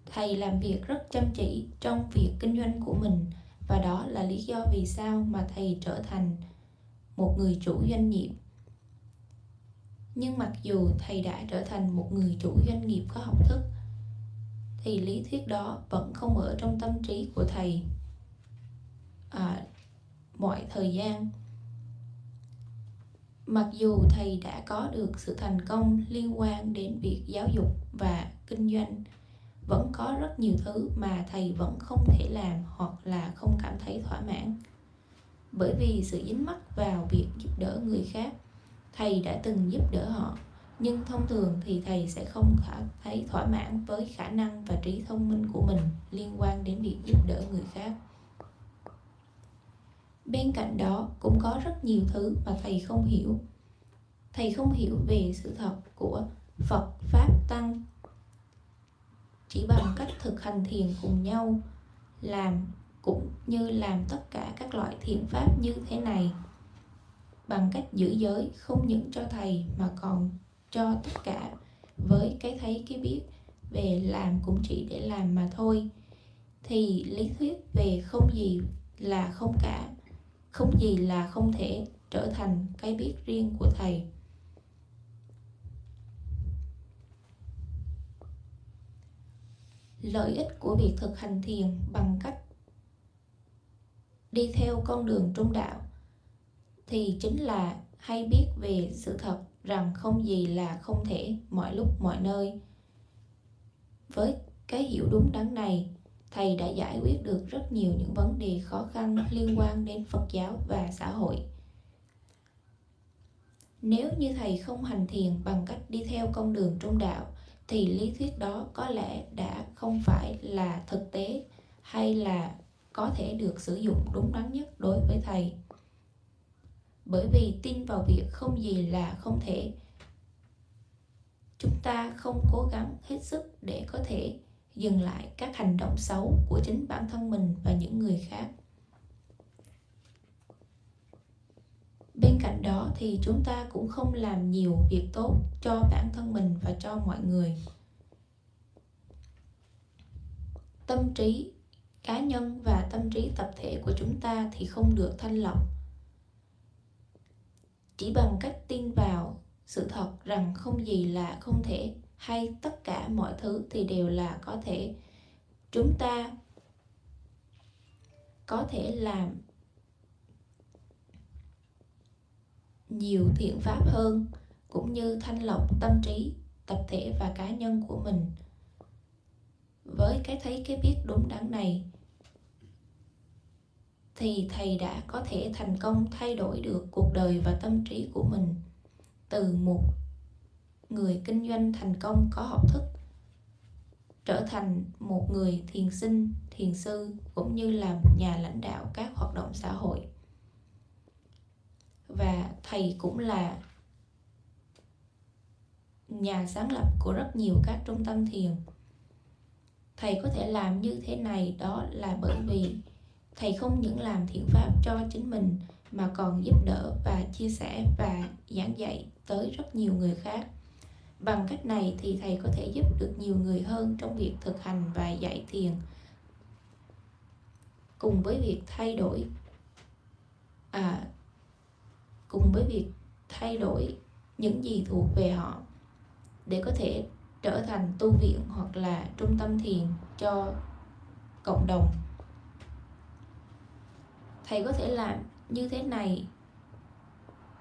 thầy làm việc rất chăm chỉ trong việc kinh doanh của mình và đó là lý do vì sao mà thầy trở thành một người chủ doanh nghiệp. Nhưng mặc dù thầy đã trở thành một người chủ doanh nghiệp có học thức thì lý thuyết đó vẫn không ở trong tâm trí của thầy mọi thời gian. Mặc dù thầy đã có được sự thành công liên quan đến việc giáo dục và kinh doanh, vẫn có rất nhiều thứ mà thầy vẫn không thể làm hoặc là không cảm thấy thỏa mãn. Bởi vì sự dính mắc vào việc giúp đỡ người khác, thầy đã từng giúp đỡ họ, nhưng thông thường thì thầy sẽ không thấy thỏa mãn với khả năng và trí thông minh của mình liên quan đến việc giúp đỡ người khác. Bên cạnh đó cũng có rất nhiều thứ mà thầy không hiểu. Thầy không hiểu về sự thật của Phật, Pháp, Tăng. Chỉ bằng cách thực hành thiền cùng nhau, cũng như làm tất cả các loại thiền pháp như thế này, bằng cách giữ giới không những cho thầy mà còn cho tất cả, với cái thấy cái biết về làm cũng chỉ để làm mà thôi, thì lý thuyết về không gì là không cả, không gì là không thể trở thành cái biết riêng của thầy. Lợi ích của việc thực hành thiền bằng cách đi theo con đường trung đạo thì chính là hay biết về sự thật rằng không gì là không thể mọi lúc mọi nơi. Với cái hiểu đúng đắn này, thầy đã giải quyết được rất nhiều những vấn đề khó khăn liên quan đến Phật giáo và xã hội. Nếu như thầy không hành thiền bằng cách đi theo con đường trung đạo, thì lý thuyết đó có lẽ đã không phải là thực tế hay là có thể được sử dụng đúng đắn nhất đối với thầy. bởi vì tin vào việc không gì là không thể. Chúng ta không cố gắng hết sức để có thể dừng lại các hành động xấu của chính bản thân mình và những người khác. Bên cạnh đó thì chúng ta cũng không làm nhiều việc tốt cho bản thân mình và cho mọi người. Tâm trí cá nhân và tâm trí tập thể của chúng ta thì không được thanh lọc. Chỉ bằng cách tin vào sự thật rằng không gì là không thể, hay tất cả mọi thứ thì đều là có thể, chúng ta có thể làm nhiều thiện pháp hơn, cũng như thanh lọc tâm trí tập thể và cá nhân của mình. Với cái thấy cái biết đúng đắn này thì thầy đã có thể thành công thay đổi được cuộc đời và tâm trí của mình, từ một người kinh doanh thành công có học thức trở thành một người thiền sinh, thiền sư, cũng như là một nhà lãnh đạo các hoạt động xã hội. Và thầy cũng là nhà sáng lập của rất nhiều các trung tâm thiền. Thầy có thể làm như thế này đó là bởi vì thầy không những làm thiện pháp cho chính mình mà còn giúp đỡ và chia sẻ và giảng dạy tới rất nhiều người khác. Bằng cách này thì thầy có thể giúp được nhiều người hơn trong việc thực hành và dạy thiền, cùng với việc thay đổi những gì thuộc về họ để có thể trở thành tu viện hoặc là trung tâm thiền cho cộng đồng. Thầy có thể làm như thế này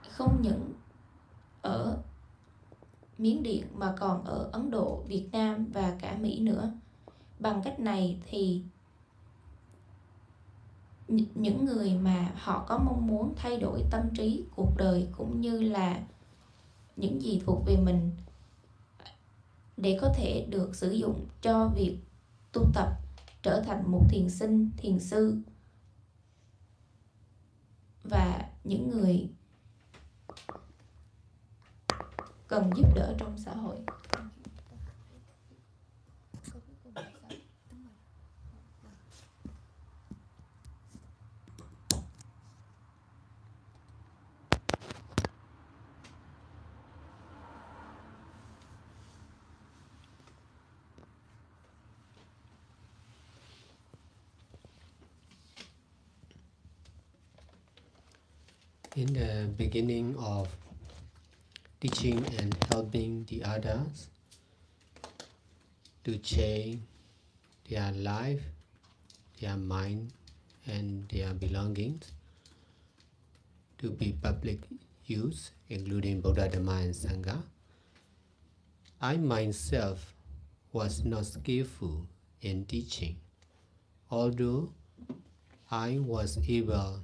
không những ở Miến Điện mà còn ở Ấn Độ, Việt Nam và cả Mỹ nữa. Bằng cách này thì những người mà họ có mong muốn thay đổi tâm trí, cuộc đời cũng như là những gì thuộc về mình để có thể được sử dụng cho việc tu tập, trở thành một thiền sinh, thiền sư và những người cần giúp đỡ trong xã hội. In the beginning of teaching and helping the others to change their life, their mind, and their belongings to be public use, including Buddha, Dhamma, and Sangha, I myself was not skillful in teaching, although I was able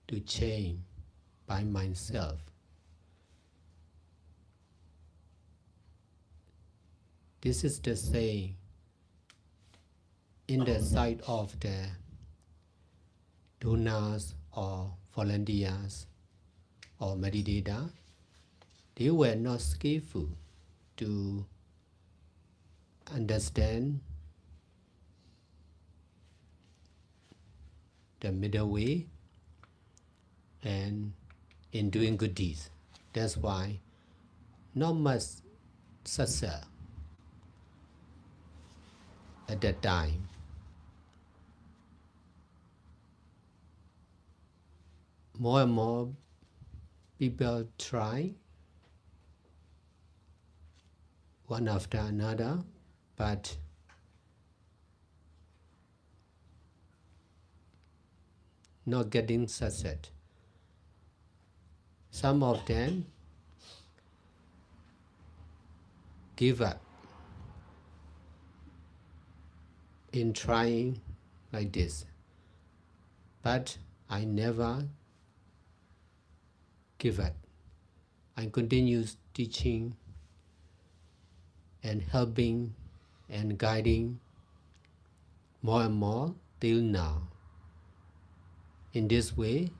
to change by myself. This is the saying in the sight of the donors or volunteers or meditators. They were not skillful to understand the middle way and in doing good deeds. That's why not much success at that time. More and more people try one after another, but not getting success. Some of them give up in trying like this, but I never give up. I continue teaching and helping and guiding more and more till now. In this way,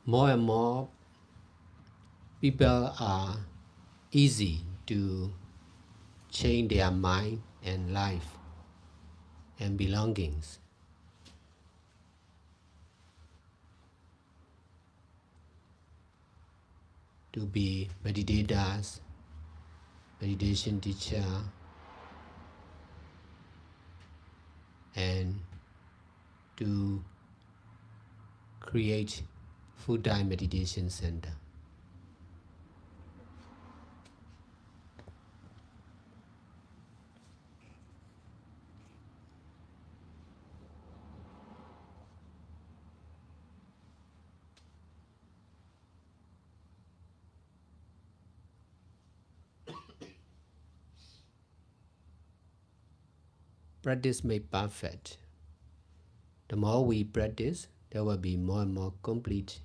more and more people are easy to change their mind and life and belongings. To be meditators, meditation teacher, and to create full-time meditation center. Practice makes perfect. The more we practice, there will be more and more complete,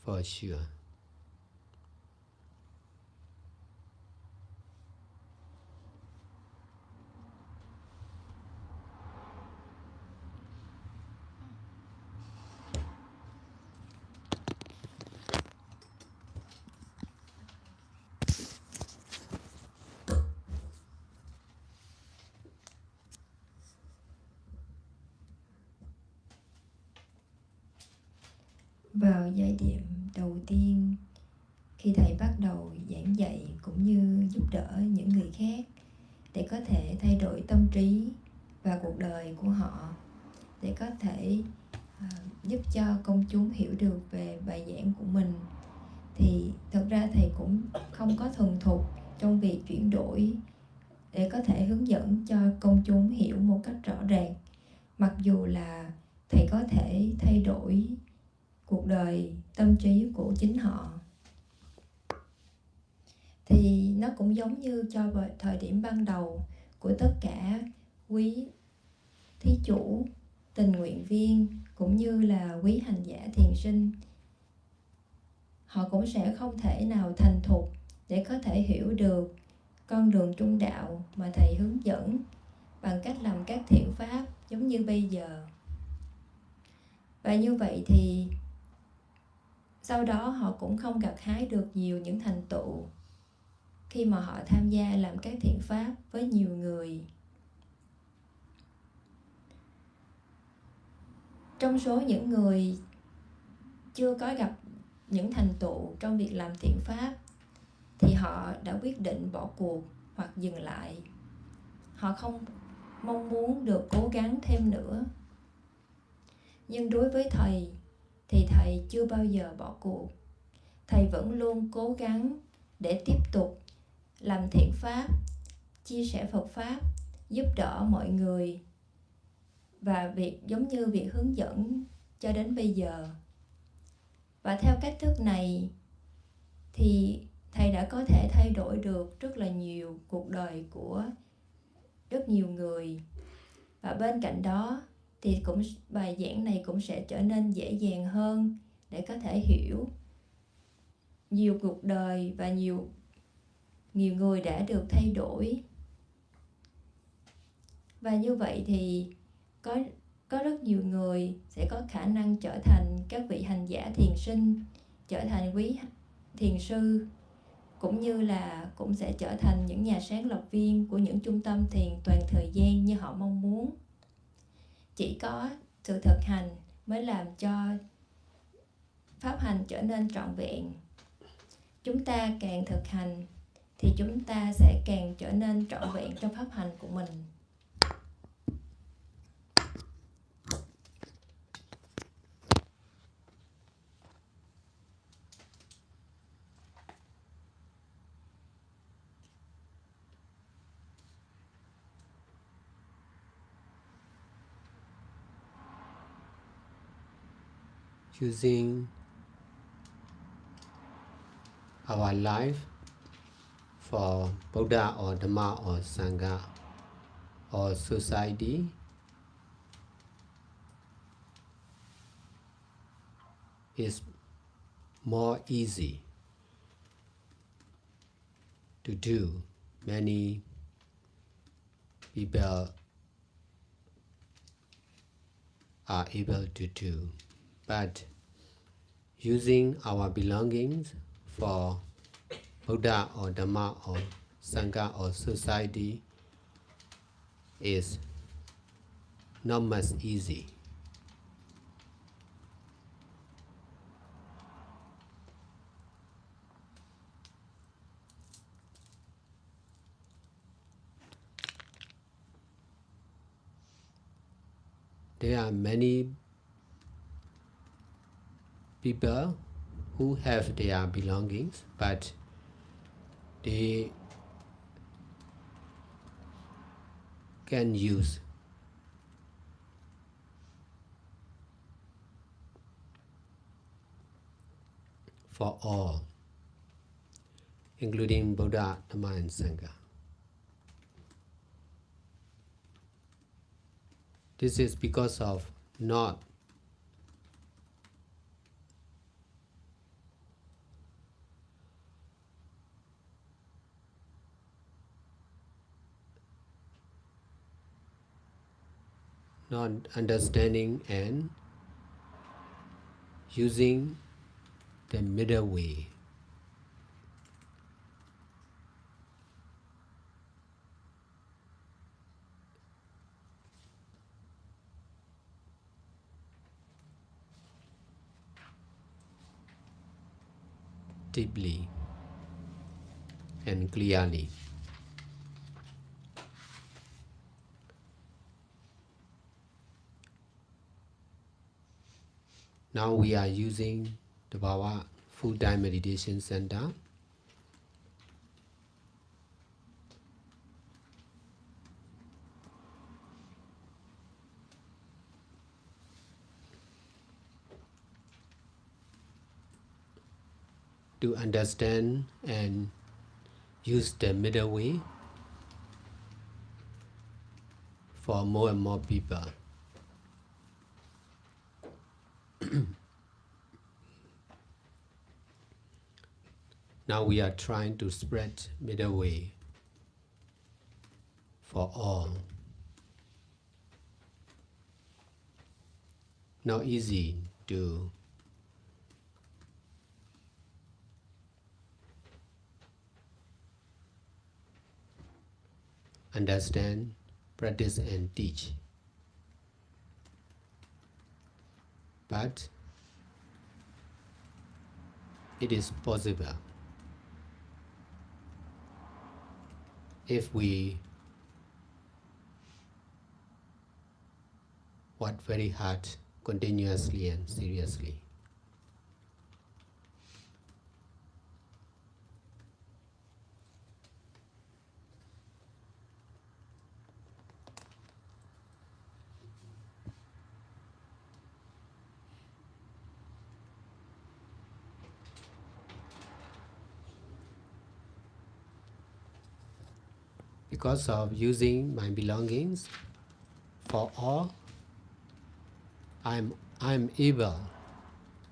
for sure. Vào giai điểm đầu tiên, khi thầy bắt đầu giảng dạy cũng như giúp đỡ những người khác để có thể thay đổi tâm trí và cuộc đời của họ, để có thể giúp cho công chúng hiểu được về bài giảng của mình, thì thực ra thầy cũng không có thuần thục trong việc chuyển đổi để có thể hướng dẫn cho công chúng hiểu một cách rõ ràng. Mặc dù là thầy có thể thay đổi cuộc đời, tâm trí của chính họ, thì nó cũng giống như cho thời điểm ban đầu của tất cả quý thí chủ, tình nguyện viên cũng như là quý hành giả thiền sinh. Họ cũng sẽ không thể nào thành thục để có thể hiểu được con đường trung đạo mà thầy hướng dẫn bằng cách làm các thiện pháp giống như bây giờ. Và như vậy thì sau đó họ cũng không gặt hái được nhiều những thành tựu khi mà họ tham gia làm các thiện pháp với nhiều người. Trong số những người chưa có gặp những thành tựu trong việc làm thiện pháp thì họ đã quyết định bỏ cuộc hoặc dừng lại. Họ không mong muốn được cố gắng thêm nữa. Nhưng đối với thầy thì thầy chưa bao giờ bỏ cuộc. Thầy vẫn luôn cố gắng để tiếp tục làm thiện pháp, chia sẻ Phật pháp, giúp đỡ mọi người, và việc giống như việc hướng dẫn cho đến bây giờ. Và theo cách thức này thì thầy đã có thể thay đổi được rất là nhiều cuộc đời của rất nhiều người. Và bên cạnh đó thì bài giảng này cũng sẽ trở nên dễ dàng hơn để có thể hiểu nhiều cuộc đời và nhiều người đã được thay đổi. Và như vậy thì có rất nhiều người sẽ có khả năng trở thành các vị hành giả thiền sinh, trở thành quý thiền sư, cũng như là cũng sẽ trở thành những nhà sáng lập viên của những trung tâm thiền toàn thời gian như họ mong muốn. Chỉ có sự thực hành mới làm cho pháp hành trở nên trọn vẹn. Chúng ta càng thực hành thì chúng ta sẽ càng trở nên trọn vẹn trong pháp hành của mình. Using our life for Buddha or Dhamma or Sangha or society is more easy to do. Many people are able to do, but using our belongings for Buddha or Dhamma or Sangha or society is not much easy. There are many people who have their belongings, but they can use for all, including Buddha, Dhamma and Sangha. This is because of not understanding and using the middle way. Deeply and clearly. Now we are using the Bhava Full-Time Meditation Center. To understand and use the middle way for more and more people. Now we are trying to spread middle way for all. Not easy to understand, practice and teach. But it is possible if we work very hard, continuously and seriously. Because of using my belongings for all, I'm able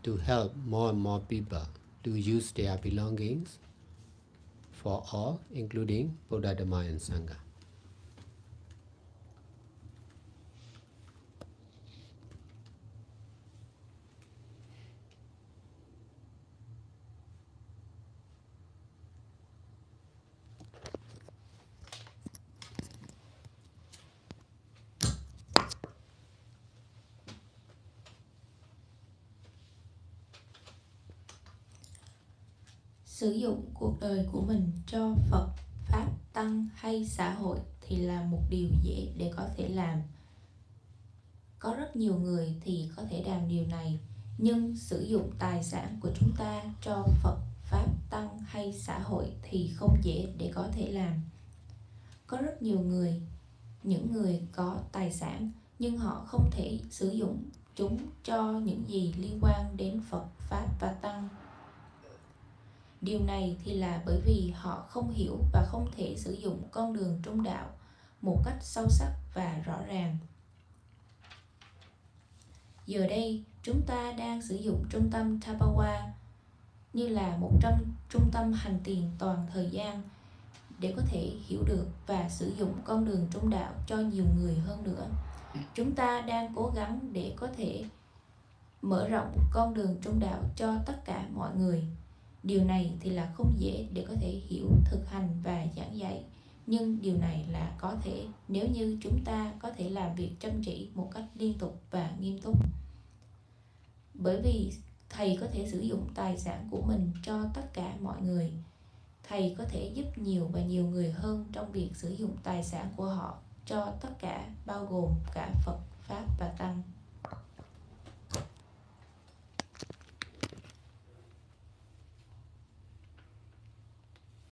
to help more and more people to use their belongings for all, including Buddha, Dhamma and Sangha. Sử dụng cuộc đời của mình cho Phật, Pháp, Tăng hay xã hội thì là một điều dễ để có thể làm. Có rất nhiều người thì có thể làm điều này, nhưng sử dụng tài sản của chúng ta cho Phật, Pháp, Tăng hay xã hội thì không dễ để có thể làm. Có rất nhiều người, những người có tài sản, nhưng họ không thể sử dụng chúng cho những gì liên quan đến Phật, Pháp và Tăng. Điều này thì là bởi vì họ không hiểu và không thể sử dụng con đường trung đạo một cách sâu sắc và rõ ràng. Giờ đây, chúng ta đang sử dụng trung tâm Tapawa như là một trung tâm hành tiền toàn thời gian để có thể hiểu được và sử dụng con đường trung đạo cho nhiều người hơn nữa. Chúng ta đang cố gắng để có thể mở rộng con đường trong đạo cho tất cả mọi người. Điều này thì là không dễ để có thể hiểu, thực hành và giảng dạy. Nhưng điều này là có thể nếu như chúng ta có thể làm việc chăm chỉ một cách liên tục và nghiêm túc. Bởi vì Thầy có thể sử dụng tài sản của mình cho tất cả mọi người. Thầy có thể giúp nhiều và nhiều người hơn trong việc sử dụng tài sản của họ cho tất cả, bao gồm cả Phật, Pháp và Tăng.